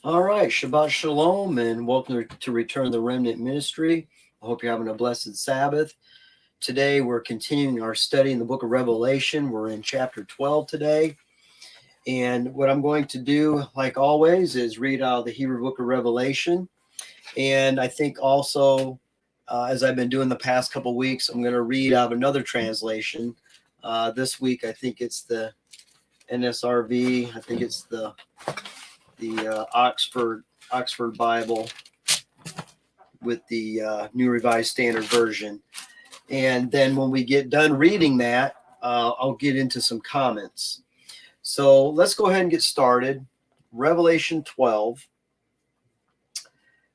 All right, Shabbat Shalom, and welcome to Return the Remnant Ministry. I hope you're having a blessed Sabbath. Today, we're continuing our study in the book of Revelation. We're in chapter 12 today. And what I'm going to do, like always, is read out the Hebrew book of Revelation. And I think also, as I've been doing the past couple weeks, I'm going to read out another translation. This week, I think it's the NSRV. I think it's the Oxford Bible with the New Revised Standard Version. And then when we get done reading that, I'll get into some comments. So let's go ahead and get started. Revelation 12,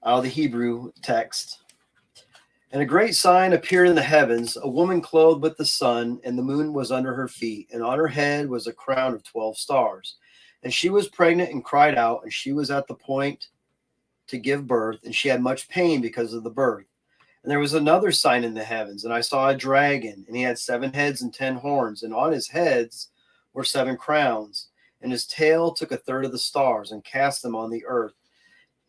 out of the Hebrew text. And a great sign appeared in the heavens, a woman clothed with the sun, and the moon was under her feet, and on her head was a crown of 12 stars. And she was pregnant and cried out, and she was at the point to give birth, and she had much pain because of the birth. And there was another sign in the heavens, and I saw a dragon, and he had 7 heads and 10 horns, and on his heads were 7 crowns, and his tail took a third of the stars and cast them on the earth.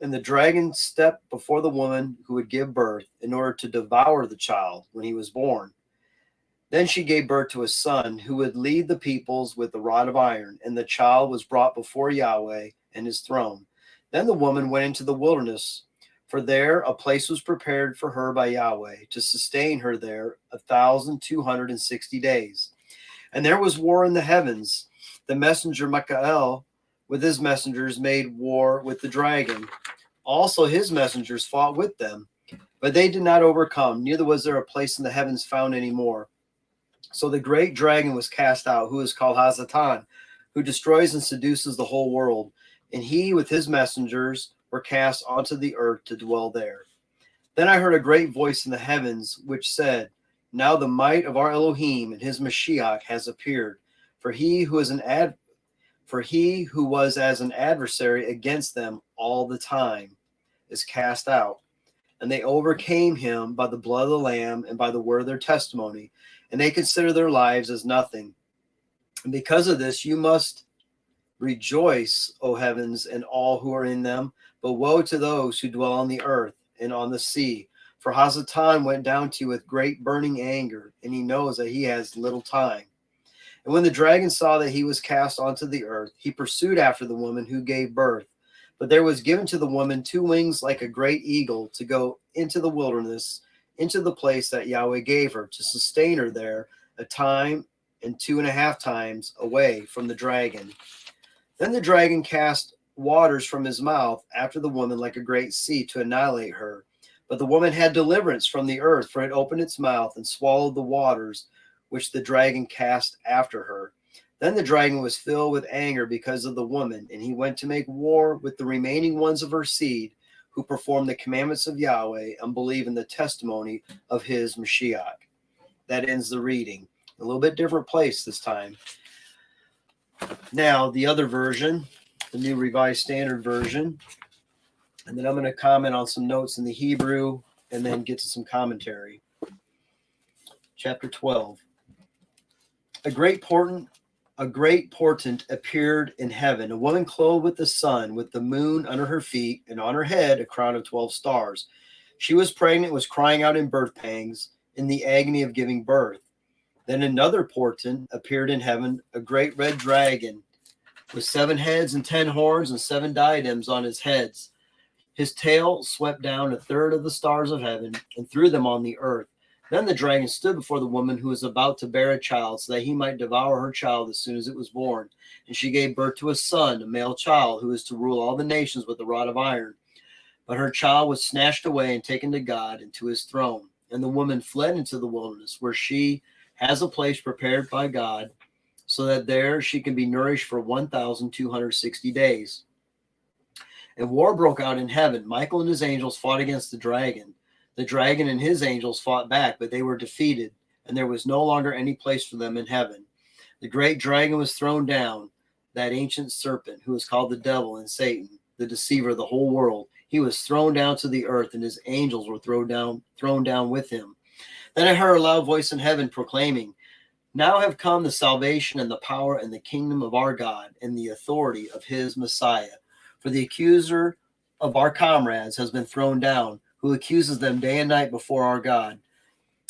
And the dragon stepped before the woman who would give birth in order to devour the child when he was born. Then she gave birth to a son who would lead the peoples with the rod of iron, and the child was brought before Yahweh and his throne. Then the woman went into the wilderness, for there a place was prepared for her by Yahweh to sustain her there 1,260 days. And there was war in the heavens. The messenger Michael with his messengers made war with the dragon. Also his messengers fought with them, but they did not overcome, neither was there a place in the heavens found any more. So the great dragon was cast out, who is called Hazatan, who destroys and seduces the whole world. And he with his messengers were cast onto the earth to dwell there. Then I heard a great voice in the heavens, which said, Now the might of our Elohim and his Mashiach has appeared, for he who was as an adversary against them all the time is cast out. And they overcame him by the blood of the Lamb and by the word of their testimony, and they consider their lives as nothing. And because of this, you must rejoice, O heavens, and all who are in them. But woe to those who dwell on the earth and on the sea. For Hazatan went down to you with great burning anger, and he knows that he has little time. And when the dragon saw that he was cast onto the earth, he pursued after the woman who gave birth. But there was given to the woman 2 wings like a great eagle to go into the wilderness, into the place that Yahweh gave her, to sustain her there a time and 2.5 times away from the dragon. Then the dragon cast waters from his mouth after the woman like a great sea to annihilate her. But the woman had deliverance from the earth, for it opened its mouth and swallowed the waters which the dragon cast after her. Then the dragon was filled with anger because of the woman, and he went to make war with the remaining ones of her seed, who perform the commandments of Yahweh and believe in the testimony of his Mashiach. That ends the reading. A little bit different place this time. Now, the other version, the New Revised Standard Version, and then I'm going to comment on some notes in the Hebrew and then get to some commentary. Chapter 12. A great portent appeared in heaven, a woman clothed with the sun, with the moon under her feet, and on her head a crown of 12 stars. She was pregnant, was crying out in birth pangs, in the agony of giving birth. Then another portent appeared in heaven, a great red dragon, with 7 heads and 10 horns and 7 diadems on his heads. His tail swept down a third of the stars of heaven and threw them on the earth. Then the dragon stood before the woman who was about to bear a child, so that he might devour her child as soon as it was born. And she gave birth to a son, a male child, who is to rule all the nations with a rod of iron. But her child was snatched away and taken to God and to his throne. And the woman fled into the wilderness, where she has a place prepared by God, so that there she can be nourished for 1,260 days. And war broke out in heaven. Michael and his angels fought against the dragon. The dragon and his angels fought back, but they were defeated, and there was no longer any place for them in heaven. The great dragon was thrown down, that ancient serpent, who is called the devil and Satan, the deceiver of the whole world. He was thrown down to the earth, and his angels were thrown down with him. Then I heard a loud voice in heaven proclaiming, Now have come the salvation and the power and the kingdom of our God and the authority of his Messiah. For the accuser of our comrades has been thrown down, who accuses them day and night before our God.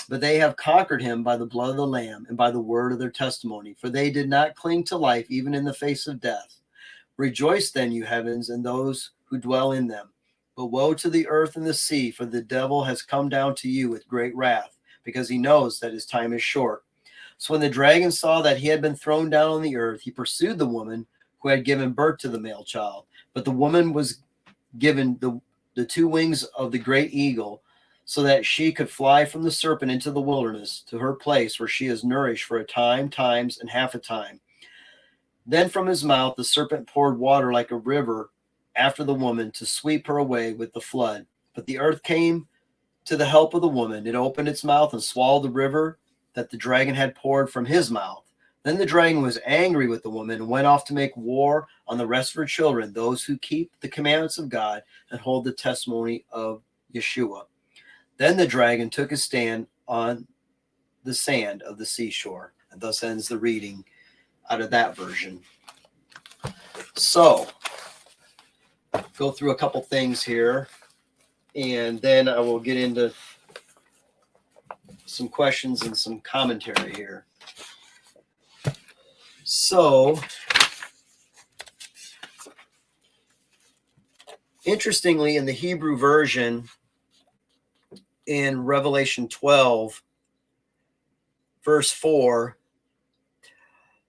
But they have conquered him by the blood of the Lamb and by the word of their testimony, for they did not cling to life even in the face of death. Rejoice then, you heavens, and those who dwell in them. But woe to the earth and the sea, for the devil has come down to you with great wrath, because he knows that his time is short. So when the dragon saw that he had been thrown down on the earth, he pursued the woman who had given birth to the male child. But the woman was given the two wings of the great eagle, so that she could fly from the serpent into the wilderness to her place where she is nourished for a time, times, and half a time. Then from his mouth the serpent poured water like a river after the woman to sweep her away with the flood. But the earth came to the help of the woman. It opened its mouth and swallowed the river that the dragon had poured from his mouth. Then the dragon was angry with the woman and went off to make war on the rest of her children, those who keep the commandments of God and hold the testimony of Yeshua. Then the dragon took his stand on the sand of the seashore. And thus ends the reading out of that version. So, go through a couple things here, and then I will get into some questions and some commentary here. So, interestingly, in the Hebrew version, in Revelation 12, verse 4,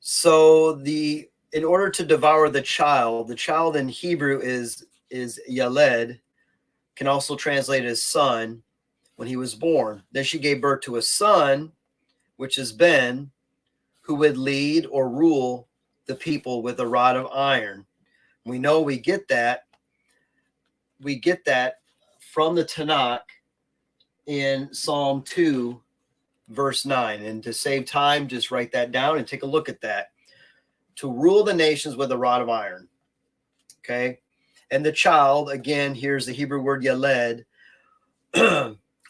so in order to devour the child in Hebrew is Yaled, can also translate as son, when he was born. Then she gave birth to a son, which is Ben, who would lead or rule the people with a rod of iron. We know we get that from the Tanakh in Psalm 2, verse 9. And to save time, just write that down and take a look at that. To rule the nations with a rod of iron. Okay. And the child, again, here's the Hebrew word Yaled,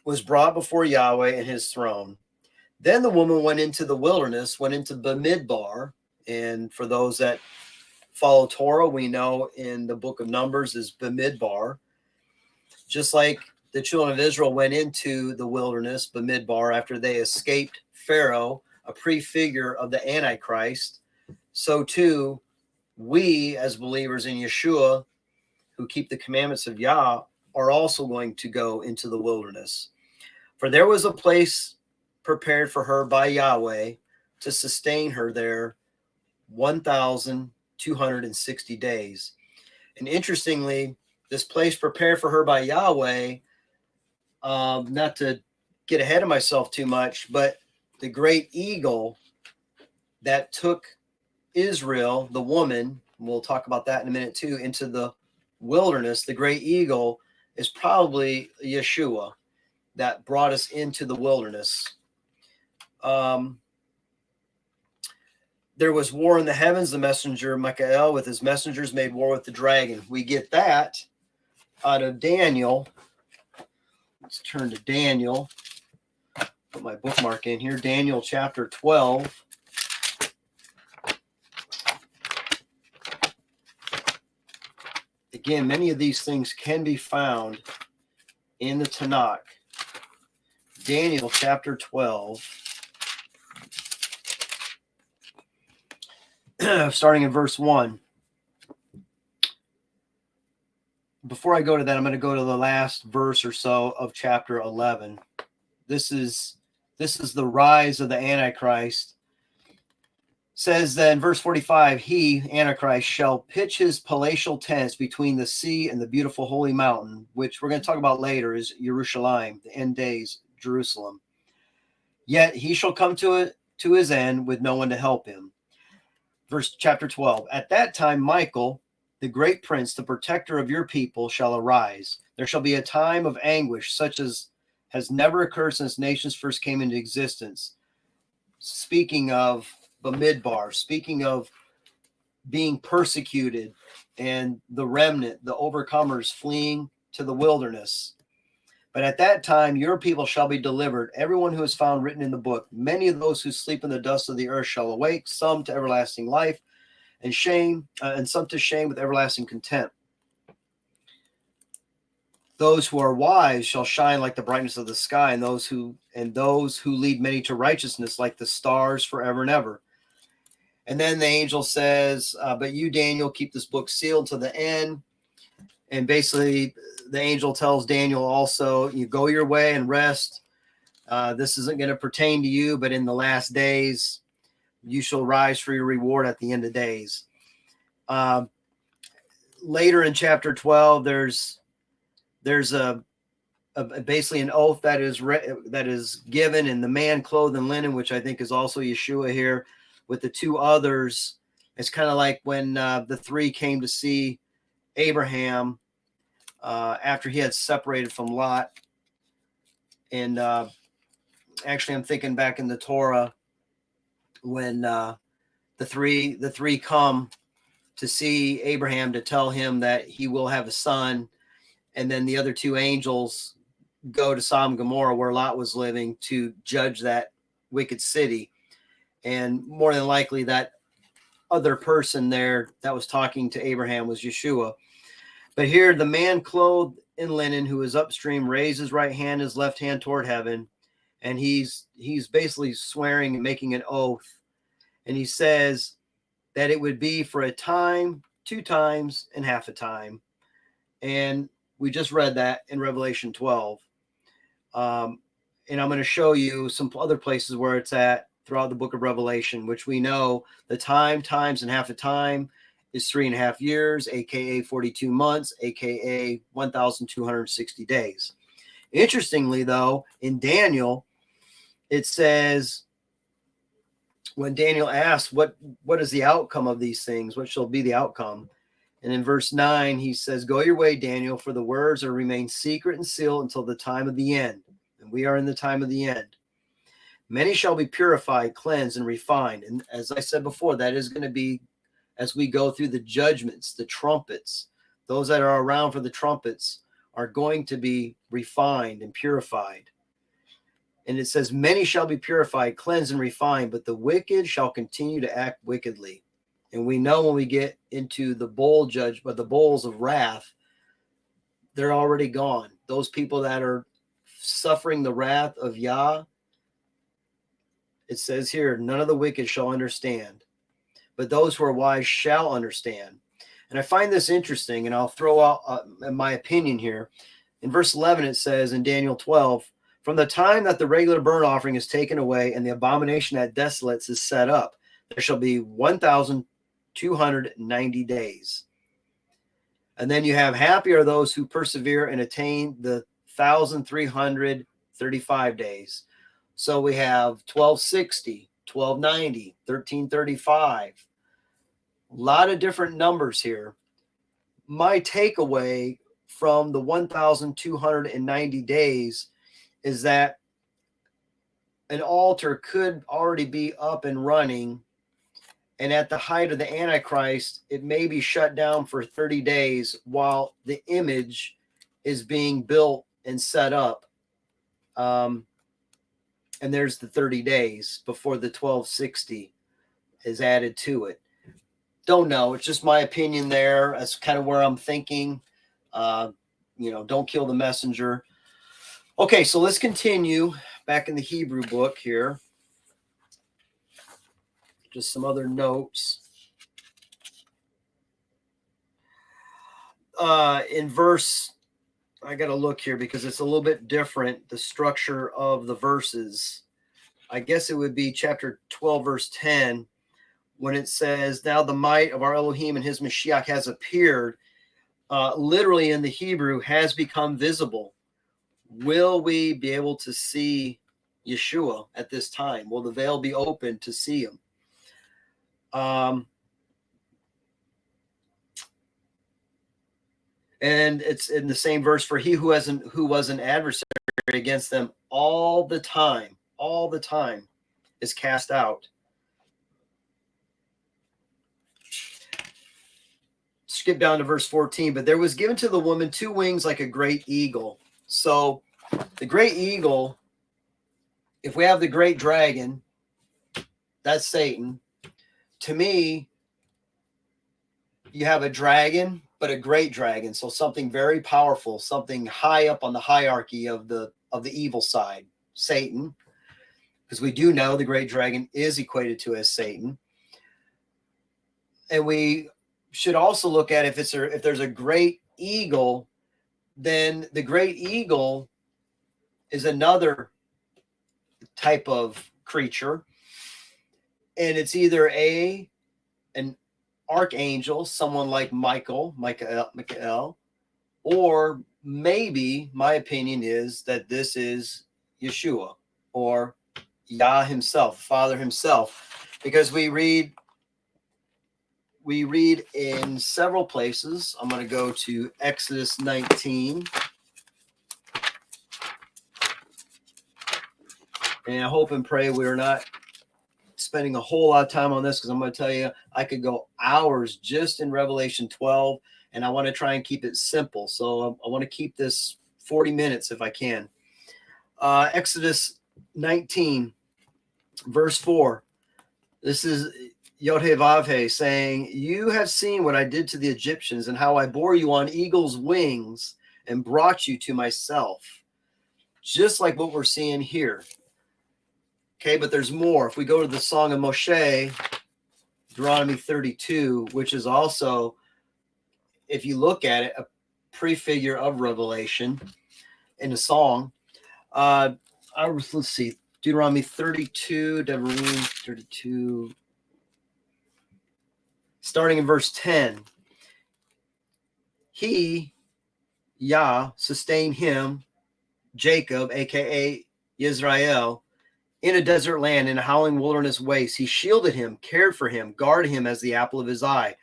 was brought before Yahweh and his throne. Then the woman went into the wilderness, went into Bamidbar. And for those that follow Torah, we know in the book of Numbers is Bamidbar. Just like the children of Israel went into the wilderness, Bamidbar, after they escaped Pharaoh, a prefigure of the antichrist, so too we as believers in Yeshua who keep the commandments of Yah are also going to go into the wilderness. For there was a place prepared for her by Yahweh to sustain her there 1,260 days. And interestingly, this place prepared for her by Yahweh, not to get ahead of myself too much, but the great eagle that took Israel, the woman, we'll talk about that in a minute too, into the wilderness, the great eagle is probably Yeshua that brought us into the wilderness. There was war in the heavens. The messenger Michael with his messengers made war with the dragon. We get that out of Daniel. Let's turn to Daniel. Put my bookmark in here. Daniel chapter 12. Again, many of these things can be found in the Tanakh. Daniel chapter 12. Starting in verse 1. Before I go to that, I'm going to go to the last verse or so of chapter 11. This is the rise of the Antichrist. Says then, verse 45, he, Antichrist, shall pitch his palatial tents between the sea and the beautiful holy mountain, which we're going to talk about later is Jerusalem, the end days, Jerusalem. Yet he shall come to his end with no one to help him. Verse chapter 12, at that time Michael, the great prince, the protector of your people, shall arise. There shall be a time of anguish such as has never occurred since nations first came into existence. Speaking of Bamidbar, speaking of being persecuted and the remnant, the overcomers fleeing to the wilderness. But at that time, your people shall be delivered, everyone who is found written in the book. Many of those who sleep in the dust of the earth shall awake, some to everlasting life and shame, and some to shame with everlasting contempt. Those who are wise shall shine like the brightness of the sky, and those who lead many to righteousness like the stars forever and ever. And then the angel says, but you, Daniel, keep this book sealed to the end. And basically, the angel tells Daniel also, you go your way and rest. This isn't going to pertain to you, but in the last days, you shall rise for your reward at the end of days. Later in chapter 12, there's basically an oath that is given, and the man clothed in linen, which I think is also Yeshua here, with the two others. It's kind of like when the three came to see Abraham after he had separated from Lot. And actually, I'm thinking back in the Torah when the three come to see Abraham to tell him that he will have a son, and then the other two angels go to Sodom and Gomorrah, where Lot was living, to judge that wicked city. And more than likely, that other person there that was talking to Abraham was Yeshua. But here, the man clothed in linen who is upstream raised his right hand, his left hand toward heaven, and he's basically swearing and making an oath. And he says that it would be for a time, 2 times, and half a time. And we just read that in Revelation 12. And I'm going to show you some other places where it's at throughout the book of Revelation, which we know the time, times, and half a time is 3.5 years, aka 42 months, aka 1,260 days. Interestingly, though, in Daniel, it says, when Daniel asks, what is the outcome of these things? What shall be the outcome? And in verse 9, he says, go your way, Daniel, for the words are remain secret and sealed until the time of the end. And we are in the time of the end. Many shall be purified, cleansed, and refined. And as I said before, that is going to be as we go through the judgments, the trumpets. Those that are around for the trumpets are going to be refined and purified. And it says, many shall be purified, cleansed, and refined, but the wicked shall continue to act wickedly. And we know when we get into the bowl judgment, the bowls of wrath, they're already gone. Those people that are suffering the wrath of Yah, it says here, none of the wicked shall understand, but those who are wise shall understand. And I find this interesting, and I'll throw out my opinion here. In verse 11, it says in Daniel 12, from the time that the regular burnt offering is taken away and the abomination that desolates is set up, there shall be 1,290 days. And then you have, happy are those who persevere and attain the 1,335 days. So we have 1,260, 1,290, 1,335. A lot of different numbers here. My takeaway from the 1,290 days is that an altar could already be up and running, and at the height of the Antichrist, it may be shut down for 30 days while the image is being built and set up. And there's the 30 days before the 1,260 is added to it. Don't know. It's just my opinion there. That's kind of where I'm thinking. Don't kill the messenger. Okay, so let's continue back in the Hebrew book here. Just some other notes. In verse, I got to look here because it's a little bit different, the structure of the verses. I guess it would be chapter 12, verse 10, when it says, now the might of our Elohim and his Mashiach has appeared. Literally in the Hebrew, has become visible. Will we be able to see Yeshua at this time? Will the veil be open to see him? And it's in the same verse, for he who was an adversary against them all the time is cast out. Skip down to verse 14. But there was given to the woman 2 wings like a great eagle. So the great eagle, if we have the great dragon, that's Satan. To me, you have a dragon but a great dragon. So something very powerful, something high up on the hierarchy of the evil side, Satan, because we do know the great dragon is equated to as Satan. And we should also look at if there's a great eagle, then the great eagle is another type of creature, and it's either an archangel, someone like Michael, or maybe my opinion is that this is Yeshua or Yah himself, Father himself, because we read in several places. I'm going to go to Exodus 19. And I hope and pray we're not spending a whole lot of time on this, because I'm going to tell you, I could go hours just in Revelation 12, and I want to try and keep it simple. So I want to keep this 40 minutes if I can. Exodus 19, verse 4. This is Yod-Heh-Vav-Heh saying, "You have seen what I did to the Egyptians and how I bore you on eagle's wings and brought you to myself." Just like what we're seeing here. Okay, but there's more. If we go to the Song of Moshe, Deuteronomy 32, which is also, if you look at it, a prefigure of Revelation in the song. Let's see, Deuteronomy 32, Devarim 32, starting in verse 10. He, Yah, sustained him, Jacob, aka Israel, in a desert land, in a howling wilderness waste. He shielded him, cared for him, guarded him as the apple of his eye.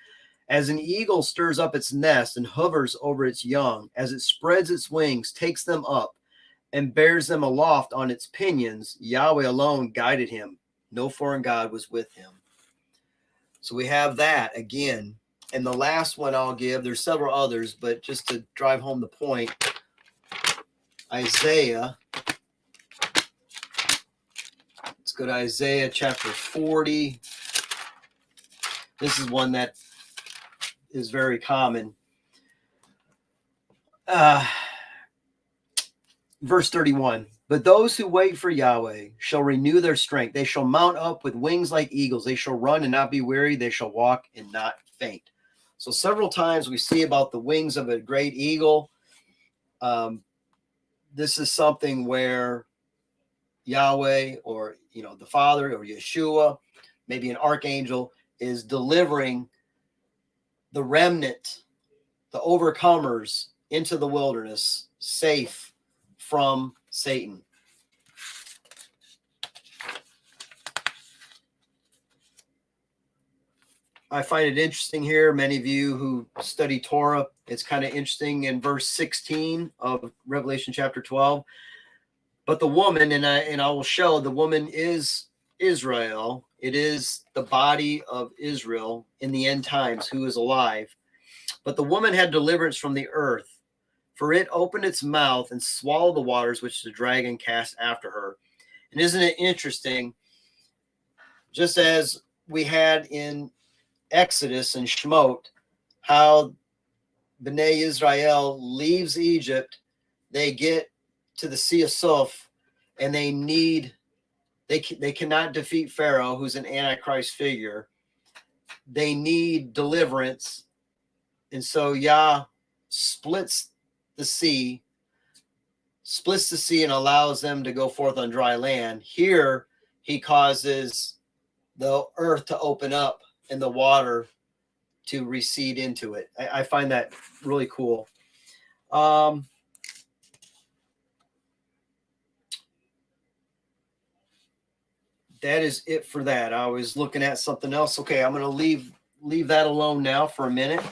As an eagle stirs up its nest and hovers over its young, as it spreads its wings, takes them up, and bears them aloft on its pinions, Yahweh alone guided him. No foreign God was with him. So we have that again. And the last one I'll give, there's several others, but just to drive home the point, Isaiah. Let's go to Isaiah chapter 40. This is one that is very common. Verse 31. But those who wait for Yahweh shall renew their strength. They shall mount up with wings like eagles. They shall run and not be weary. They shall walk and not faint. So several times we see about the wings of a great eagle. This is something where Yahweh, or the Father, or Yeshua, maybe an archangel, is delivering the remnant, the overcomers, into the wilderness, safe from Satan. I find it interesting here. Many of you who study Torah, it's kind of interesting in verse 16 of Revelation chapter 12. But the woman, and I will show, the woman is Israel. It is the body of Israel in the end times who is alive. But the woman had deliverance from the earth, for it opened its mouth and swallowed the waters which the dragon cast after her. And isn't it interesting? Just as we had in Exodus and Shemot, how Bnei Israel leaves Egypt, they get to the Sea of Suf, and they cannot defeat Pharaoh, who's an antichrist figure. They need deliverance, and so Yah splits the sea and allows them to go forth on dry land. Here, he causes the earth to open up and the water to recede into it. I find that really cool. That is it for that. I was looking at something else. Okay, I'm going to leave that alone now for a minute.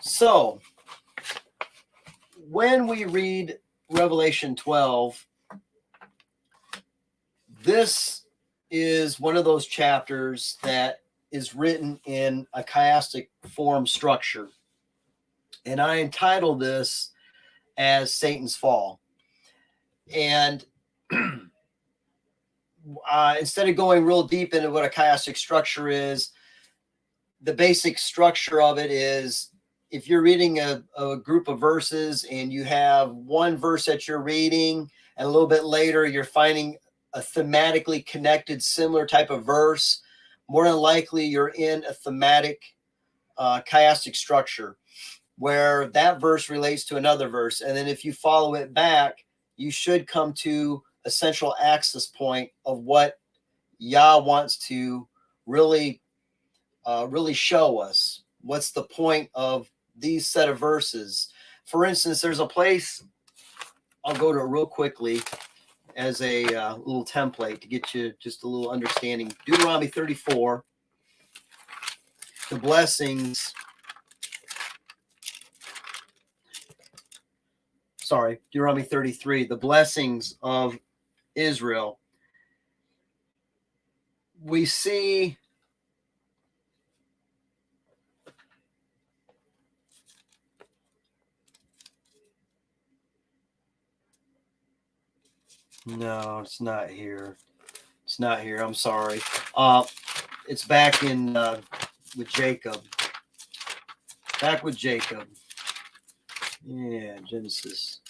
So, when we read Revelation 12, this is one of those chapters that is written in a chiastic form structure. And I entitled this as Satan's Fall. And instead of going real deep into what a chiastic structure is, the basic structure of it is, if you're reading a group of verses and you have one verse that you're reading, and a little bit later you're finding a thematically connected similar type of verse, more than likely you're in a thematic chiastic structure where that verse relates to another verse. And then if you follow it back, you should come to a central axis point of what Yah wants to really show us. What's the point of these set of verses? For instance, there's a place, I'll go to it real quickly as a little template to get you just a little understanding. Deuteronomy 34, the blessings. Sorry, Deuteronomy 33, the blessings of Israel. We see no, it's not here. It's not here. I'm sorry. It's back in with Jacob. Back with Jacob. Yeah, Genesis.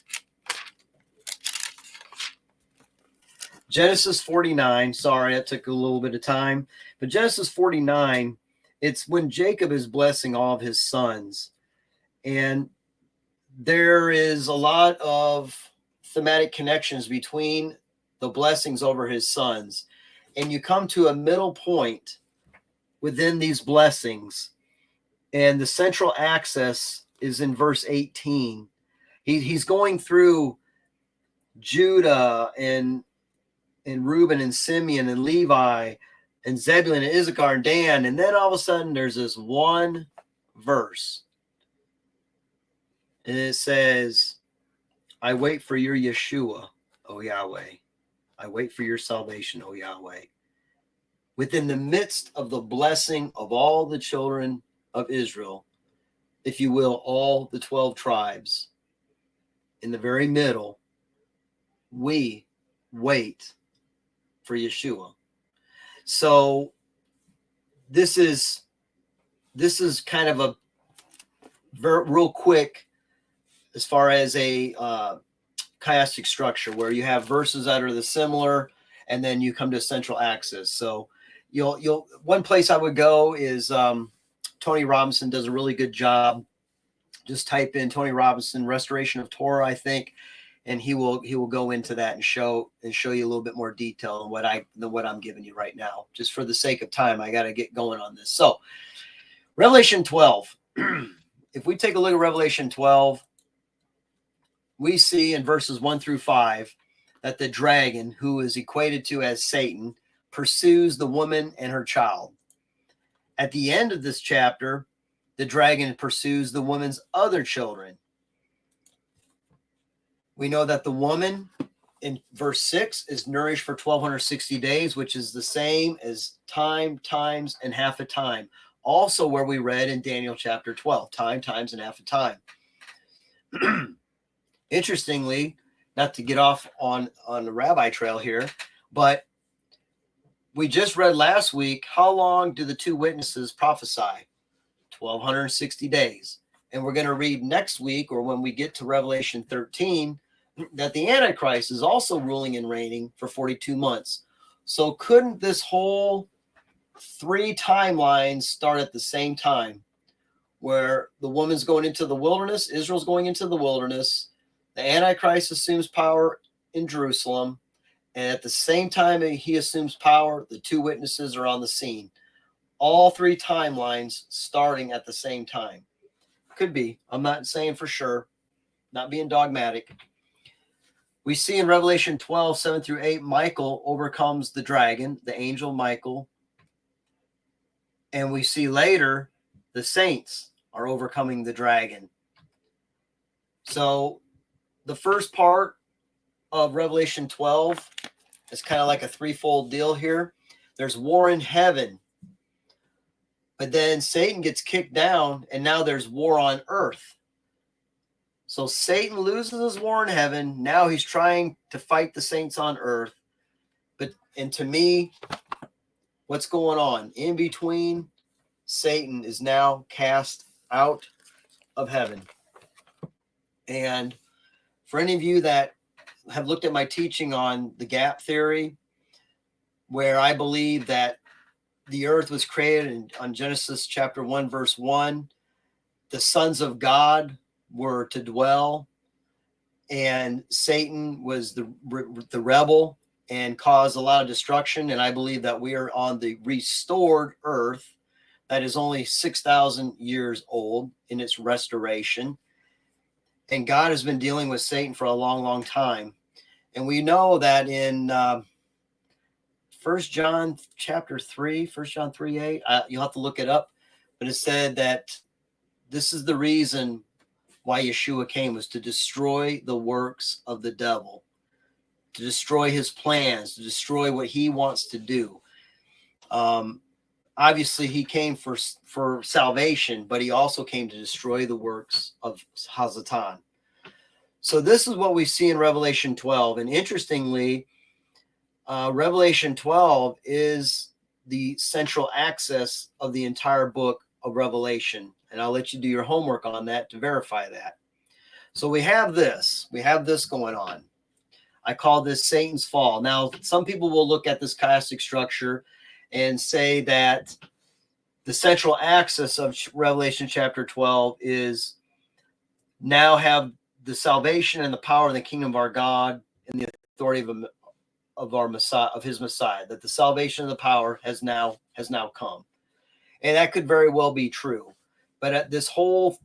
Genesis 49. Sorry, that took a little bit of time. But Genesis 49, it's when Jacob is blessing all of his sons. And there is a lot of thematic connections between the blessings over his sons. And you come to a middle point within these blessings. And the central axis is in verse 18. He's going through Judah and Reuben and Simeon and Levi and Zebulun and Issachar and Dan. And then all of a sudden there's this one verse. And it says, I wait for your Yeshua, O Yahweh. I wait for your salvation, O Yahweh. Within the midst of the blessing of all the children of Israel, if you will, all the 12 tribes, in the very middle, we wait for Yeshua. So this is kind of a real quick as far as a chiastic structure where you have verses that are the similar, and then you come to a central axis. So you'll one place I would go is Tony Robinson does a really good job. Just type in Tony Robinson Restoration of Torah, I think, and he will go into that and show you a little bit more detail than what I'm giving you right now. Just for the sake of time, I got to get going on this. So Revelation 12. If we take a look at Revelation 12, we see in verses 1 through 5 that the dragon, who is equated to as Satan, pursues the woman and her child. At the end of this chapter, the dragon pursues the woman's other children. We know that the woman in verse 6 is nourished for 1260 days, which is the same as time, times, and half a time. Also where we read in Daniel chapter 12, time, times, and half a time. Interestingly, not to get off on the rabbi trail here, but we just read last week, how long do the two witnesses prophesy? 1260 days. And we're going to read next week, or when we get to Revelation 13, that the antichrist is also ruling and reigning for 42 months. So couldn't this whole 3 timelines start at the same time, where the woman's going into the wilderness, Israel's going into the wilderness, the antichrist assumes power in Jerusalem, and at the same time he assumes power, the two witnesses are on the scene. All 3 timelines starting at the same time. Could be. I'm not saying for sure. Not being dogmatic. We see in Revelation 12, 7 through 8, Michael overcomes the dragon, the angel Michael. And we see later the saints are overcoming the dragon. So the first part of Revelation 12 is kind of like a threefold deal here. There's war in heaven. But then Satan gets kicked down, and now there's war on earth. So Satan loses his war in heaven. Now he's trying to fight the saints on earth. And to me, what's going on? In between Satan is now cast out of heaven. And for any of you that have looked at my teaching on the gap theory, where I believe that the earth was created on Genesis chapter 1, verse 1, the sons of God were to dwell, and Satan was the rebel and caused a lot of destruction. And I believe that we are on the restored earth that is only 6,000 years old in its restoration. And God has been dealing with Satan for a long, long time. And we know that in 1 John chapter 3, 1 John 3:8, you'll have to look it up, but it said that this is the reason why Yeshua came, was to destroy the works of the devil, to destroy his plans, to destroy what he wants to do. Obviously, he came for salvation, but he also came to destroy the works of Hazatan. So this is what we see in Revelation 12. And interestingly, Revelation 12 is the central axis of the entire book of Revelation. And I'll let you do your homework on that to verify that. So we have this going on. I call this Satan's fall. Now, some people will look at this chiastic structure and say that the central axis of Revelation chapter 12 is now have the salvation and the power and the kingdom of our God and the authority of our Messiah, of his Messiah, that the salvation and the power has now come. And that could very well be true. But this whole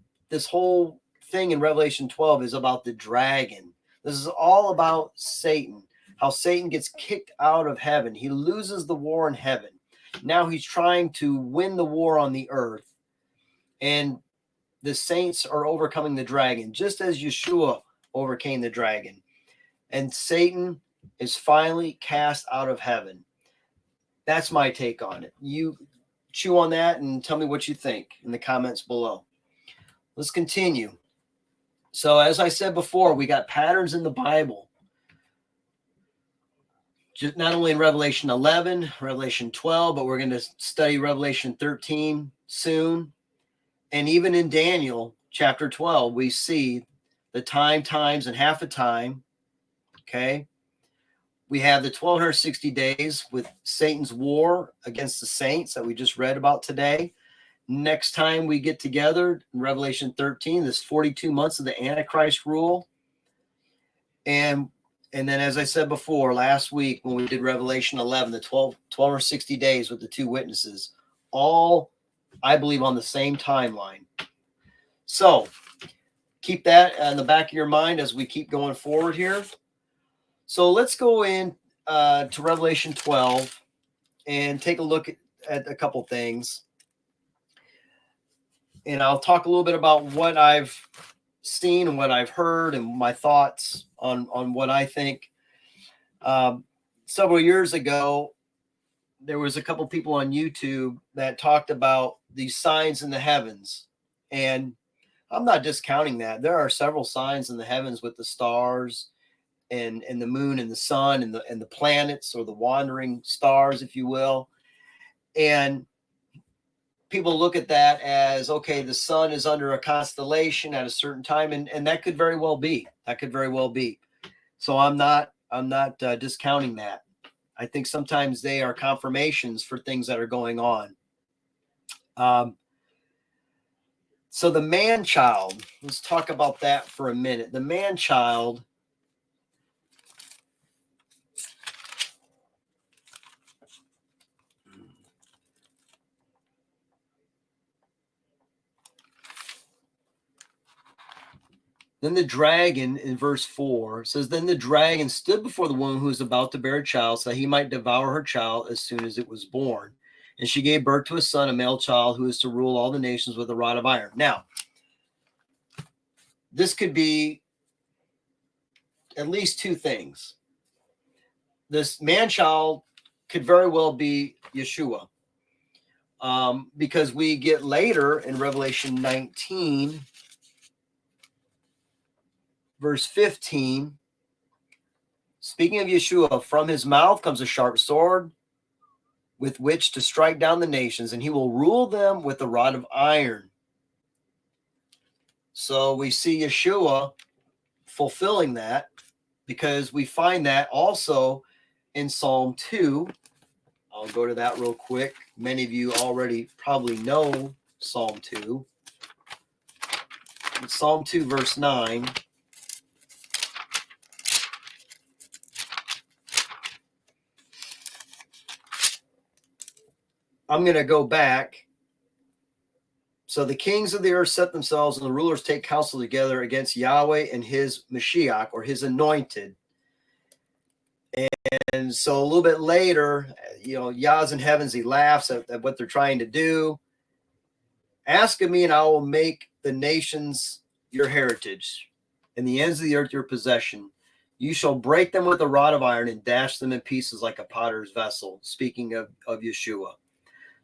thing in Revelation 12 is about the dragon. This is all about Satan, how Satan gets kicked out of heaven. He loses the war in heaven. Now he's trying to win the war on the earth. And the saints are overcoming the dragon, just as Yeshua overcame the dragon. And Satan is finally cast out of heaven. That's my take on it. You chew on that and tell me what you think in the comments below. Let's continue. So as I said before, we got patterns in the Bible. Just not only in Revelation 11, Revelation 12, but we're going to study Revelation 13 soon. And even in Daniel chapter 12, we see the times, and half a time. Okay. We have the 1260 days with Satan's war against the saints that we just read about today. Next time we get together in Revelation 13, this 42 months of the antichrist rule. And then, as I said before, last week when we did Revelation 11, the 12 or 60 days with the two witnesses, all, I believe, on the same timeline. So keep that in the back of your mind as we keep going forward here. So let's go in to Revelation 12 and take a look at a couple things. And I'll talk a little bit about what I've seen and what I've heard and my thoughts on what I think. Several years ago, there was a couple people on YouTube that talked about these signs in the heavens. And I'm not discounting that. There are several signs in the heavens with the stars and the moon and the sun and the planets, or the wandering stars, if you will. And people look at that as, okay, the sun is under a constellation at a certain time, and that could very well be. That could very well be. So I'm not discounting that. I think sometimes they are confirmations for things that are going on. So the man-child, let's talk about that for a minute. The man-child Then the dragon, in verse 4, says, Then the dragon stood before the woman who was about to bear a child, so that he might devour her child as soon as it was born. And she gave birth to a son, a male child, who is to rule all the nations with a rod of iron. Now, this could be at least two things. This man-child could very well be Yeshua, because we get later in Revelation 19, verse 15, speaking of Yeshua, from his mouth comes a sharp sword, with which to strike down the nations, and he will rule them with a rod of iron. So we see Yeshua fulfilling that, because we find that also in Psalm 2. I'll go to that real quick. Many of you already probably know Psalm 2. Psalm 2, verse 9. I'm going to go back. So the kings of the earth set themselves, and the rulers take counsel together against Yahweh and his Mashiach, or his anointed. And so a little bit later, Yah's in heavens, he laughs at what they're trying to do. Ask of me, and I will make the nations your heritage, and the ends of the earth your possession. You shall break them with a rod of iron and dash them in pieces like a potter's vessel. Speaking of Yeshua.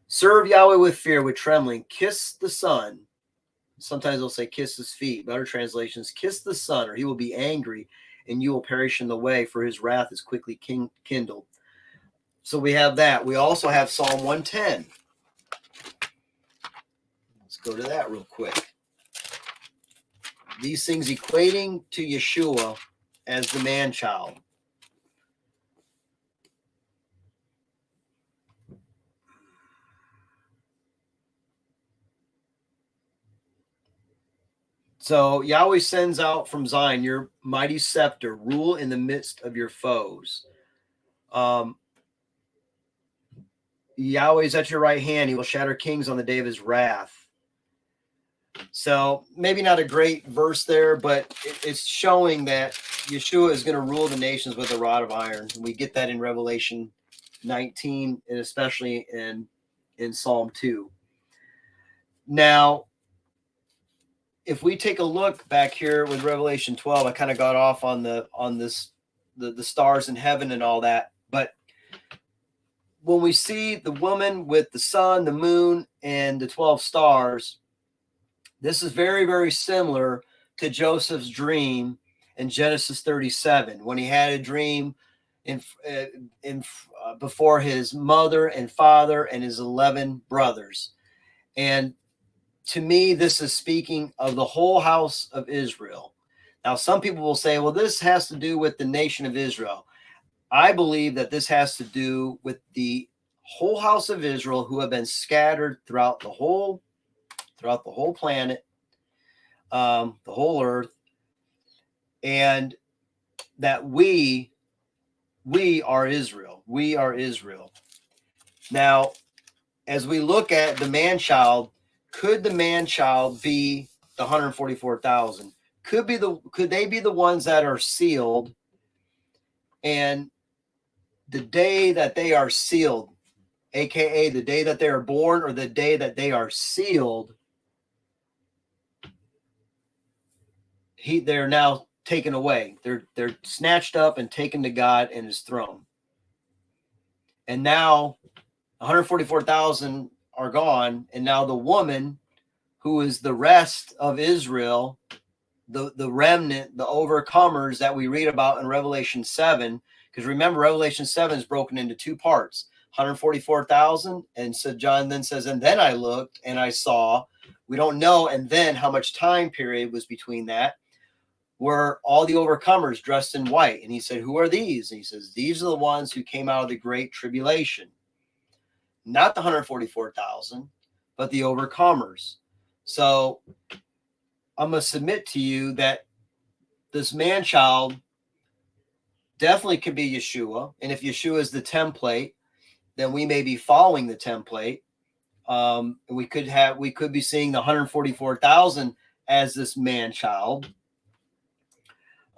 Serve Yahweh with fear, with trembling. Kiss the Son. Sometimes they'll say kiss his feet. Better translations, kiss the Son, or he will be angry, and you will perish in the way, for his wrath is quickly kindled. So we have that. We also have Psalm 110. Let's go to that real quick. These things equating to Yeshua as the man-child. So Yahweh sends out from Zion your mighty scepter, rule in the midst of your foes. Yahweh is at your right hand. He will shatter kings on the day of his wrath. So maybe not a great verse there, but it's showing that Yeshua is going to rule the nations with a rod of iron. We get that in Revelation 19, and especially in Psalm 2. Now, if we take a look back here with Revelation 12, I kind of got off on the stars in heaven and all that, but when we see the woman with the sun, the moon, and the 12 stars, this is very, very similar to Joseph's dream in Genesis 37, when he had a dream before his mother and father and his 11 brothers. And to me, this is speaking of the whole house of Israel. Now, some people will say, well, this has to do with the nation of Israel. I believe that this has to do with the whole house of Israel, who have been scattered throughout the whole planet, the whole earth, and that we are Israel. We are Israel. Now, as we look at the man-child, could the man-child be the 144,000? Could they be the ones that are sealed? And the day that they are sealed, aka the day that they are born or the day that they are sealed, they're now taken away. They're snatched up and taken to God and his throne. And now 144,000 are gone, and now the woman, who is the rest of Israel, the remnant, the overcomers that we read about in Revelation 7, because remember, Revelation 7 is broken into two parts, 144,000, and so John then says, and then I looked and I saw, we don't know, and then how much time period was between that, were all the overcomers dressed in white. And he said, who are these? And he says, these are the ones who came out of the great tribulation. Not the 144,000, but the overcomers. So I'm going to submit to you that this man-child definitely could be Yeshua. And if Yeshua is the template, then we may be following the template. We could be seeing the 144,000 as this man-child.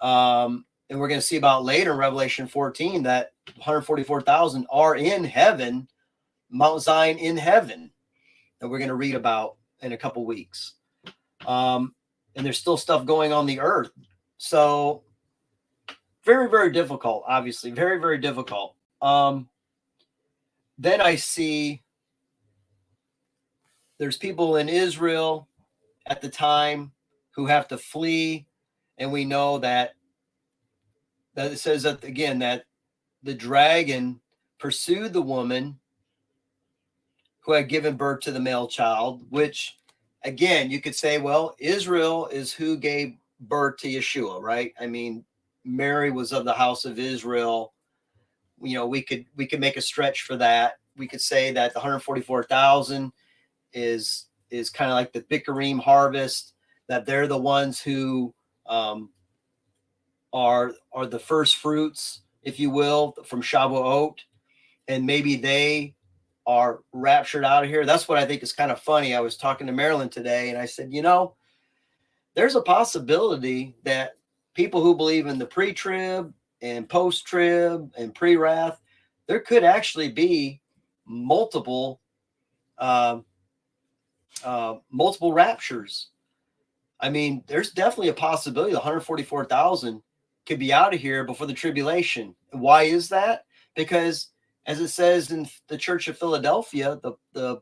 And we're going to see about later in Revelation 14 that 144,000 are in heaven, Mount Zion in heaven, that we're going to read about in a couple weeks. And there's still stuff going on the earth. So very, very difficult, obviously. Very, very difficult. Then I see there's people in Israel at the time who have to flee. And we know that it says that, again, that the dragon pursued the woman who had given birth to the male child, which again, you could say, well, Israel is who gave birth to Yeshua, right? I mean, Mary was of the house of Israel. You know, we could make a stretch for that. We could say that the 144,000 is kind of like the Bikurim harvest, that they're the ones who are the first fruits, if you will, from Shavuot, and maybe they are raptured out of here. That's what I think is kind of funny. I was talking to Marilyn today, and I said, you know, there's a possibility that people who believe in the pre-trib and post-trib and pre-wrath, there could actually be multiple multiple raptures. I mean, there's definitely a possibility the 144,000 could be out of here before the tribulation. Why is that? Because as it says in the Church of Philadelphia, the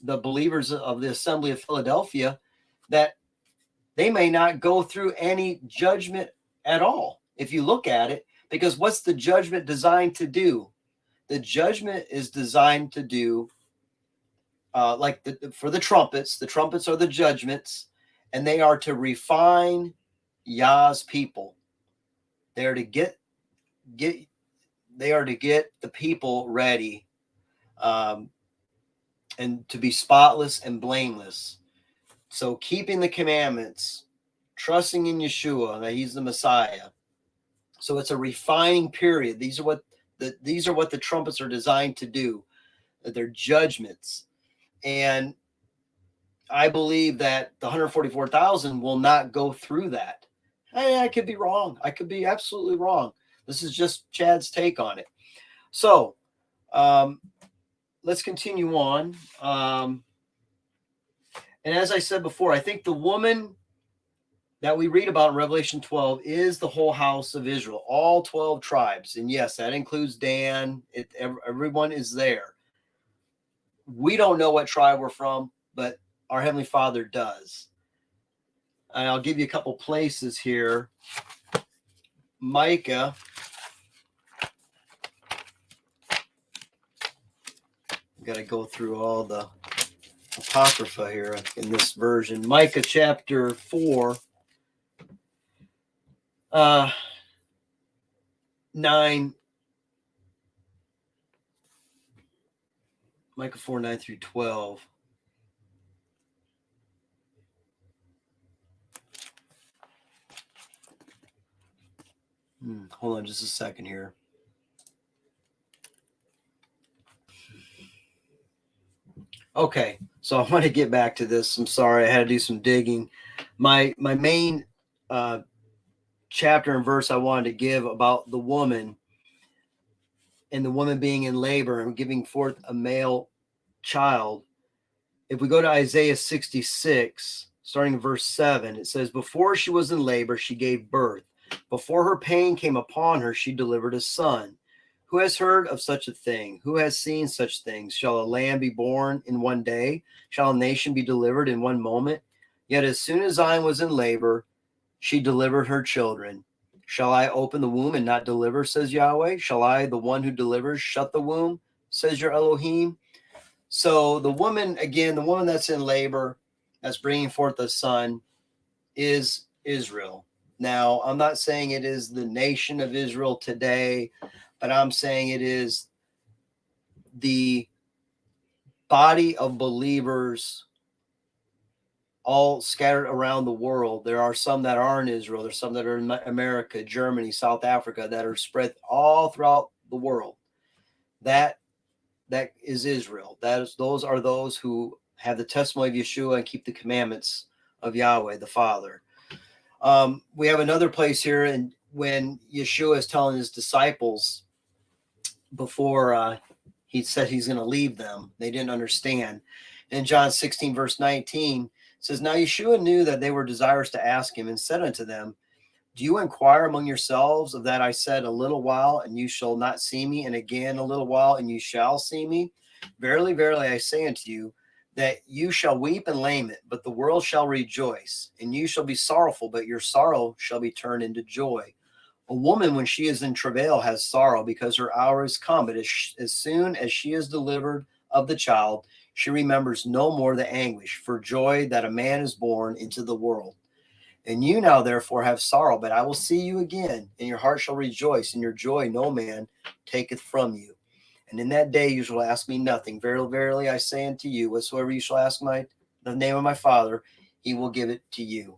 believers of the Assembly of Philadelphia, that they may not go through any judgment at all, if you look at it, because what's the judgment designed to do? The judgment is designed to do for the trumpets are the judgments, and they are to refine Yah's people. They are to get the people ready, and to be spotless and blameless. So keeping the commandments, trusting in Yeshua, that he's the Messiah. So it's a refining period. These are what the trumpets are designed to do. They're judgments. And I believe that the 144,000 will not go through that. I could be wrong. I could be absolutely wrong. This is just Chad's take on it. So let's continue on. And as I said before, I think the woman that we read about in Revelation 12 is the whole house of Israel, all 12 tribes. And yes, that includes Dan. Everyone is there. We don't know what tribe we're from, but our Heavenly Father does. And I'll give you a couple places here. Micah. I've got to go through all the Apocrypha here in this version. Micah chapter 4. 9. Micah 4, 9 through 12. Hold on just a second here. Okay, so I want to get back to this. I'm sorry, I had to do some digging. My main chapter and verse I wanted to give about the woman, and the woman being in labor and giving forth a male child. If we go to Isaiah 66, starting in verse 7, it says, before she was in labor, she gave birth. Before her pain came upon her, she delivered a son. Who has heard of such a thing? Who has seen such things? Shall a lamb be born in one day? Shall a nation be delivered in one moment? Yet as soon as Zion was in labor, she delivered her children. Shall I open the womb and not deliver, says Yahweh? Shall I, the one who delivers, shut the womb, says your Elohim? So the woman, again, the woman that's in labor, that's bringing forth a son, is Israel. Now, I'm not saying it is the nation of Israel today, but I'm saying it is the body of believers all scattered around the world. There are some that are in Israel. There's some that are in America, Germany, South Africa, that are spread all throughout the world. That is Israel. Those are those who have the testimony of Yeshua and keep the commandments of Yahweh, the Father. We have another place here, and when Yeshua is telling his disciples before he said he's going to leave them, they didn't understand. In John 16, verse 19, it says, now Yeshua knew that they were desirous to ask him, and said unto them, do you inquire among yourselves of that I said, a little while, and you shall not see me, and again a little while, and you shall see me? Verily, verily, I say unto you, that you shall weep and lament, but the world shall rejoice, and you shall be sorrowful, but your sorrow shall be turned into joy. A woman, when she is in travail, has sorrow, because her hour is come, but as soon as she is delivered of the child, she remembers no more the anguish for joy that a man is born into the world. And you now therefore have sorrow, but I will see you again, and your heart shall rejoice, and your joy no man taketh from you. And in that day you shall ask me nothing. Verily, verily, I say unto you, whatsoever you shall ask the name of my Father, he will give it to you.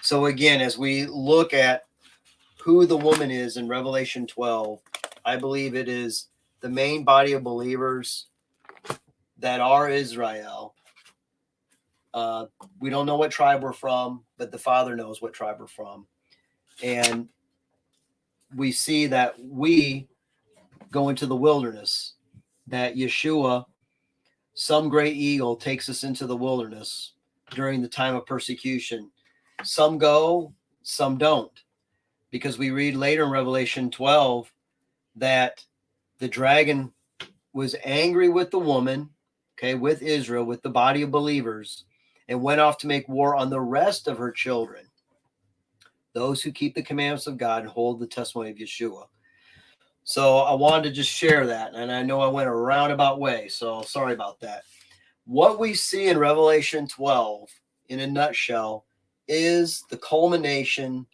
So again, as we look at who the woman is in Revelation 12, I believe it is the main body of believers that are Israel. We don't know what tribe we're from, but the Father knows what tribe we're from. And we see that we go into the wilderness, that Yeshua, some great eagle, takes us into the wilderness during the time of persecution. Some go, some don't, because we read later in Revelation 12 that the dragon was angry with the woman, okay, with Israel, with the body of believers, and went off to make war on the rest of her children, those who keep the commandments of God and hold the testimony of Yeshua. So I wanted to just share that, and I know I went a roundabout way, so sorry about that. What we see in Revelation 12, in a nutshell, is the culmination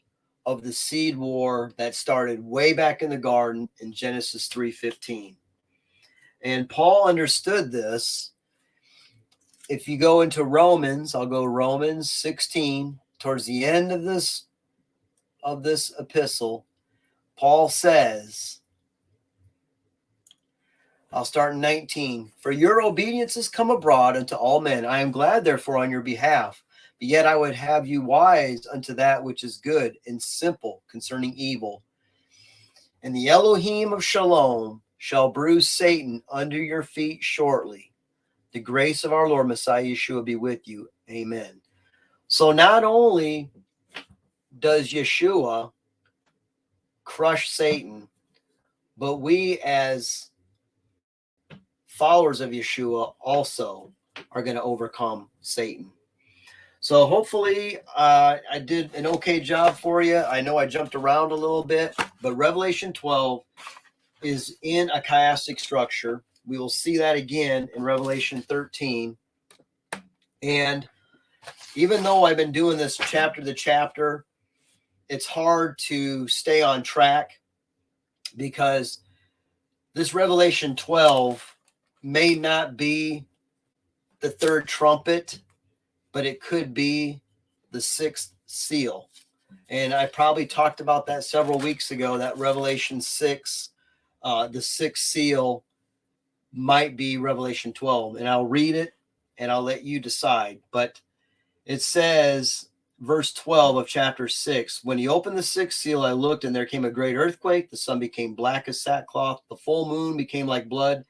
of the seed war that started way back in the garden in Genesis 3:15. And Paul understood this. If you go into Romans, I'll go Romans 16, towards the end of this epistle, Paul says, I'll start in 19. For your obedience has come abroad unto all men. I am glad, therefore, on your behalf. But yet I would have you wise unto that which is good, and simple concerning evil. And the Elohim of Shalom shall bruise Satan under your feet shortly. The grace of our Lord Messiah Yeshua be with you. Amen. So not only does Yeshua crush Satan, but we as followers of Yeshua also are going to overcome Satan. So hopefully I did an okay job for you. I know I jumped around a little bit, but Revelation 12 is in a chiastic structure. We will see that again in Revelation 13. And even though I've been doing this chapter to chapter, it's hard to stay on track because this Revelation 12 may not be the third trumpet, but it could be the sixth seal. And I probably talked about that several weeks ago, that Revelation 6, the sixth seal might be Revelation 12. And I'll read it and I'll let you decide. But it says, verse 12 of chapter 6, when he opened the sixth seal, I looked, and there came a great earthquake. The sun became black as sackcloth. The full moon became like blood,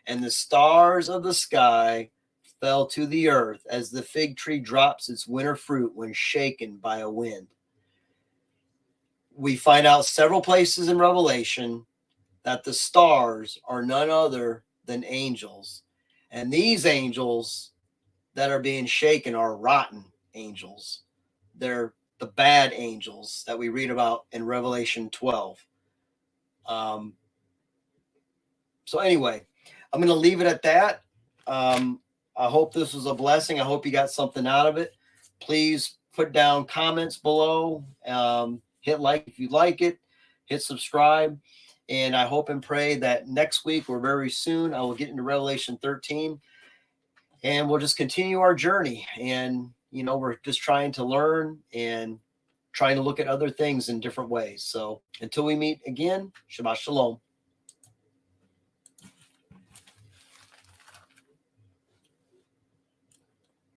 and the stars of the sky fell to the earth as the fig tree drops its winter fruit when shaken by a wind. We find out several places in Revelation that the stars are none other than angels. And these angels that are being shaken are rotten angels. They're the bad angels that we read about in Revelation 12. So anyway, I'm going to leave it at that. I hope this was a blessing. I hope you got something out of it. Please put down comments below. Hit like if you like it. Hit subscribe. And I hope and pray that next week or very soon I will get into Revelation 13. And we'll just continue our journey. And, you know, we're just trying to learn and trying to look at other things in different ways. So until we meet again, Shabbat Shalom.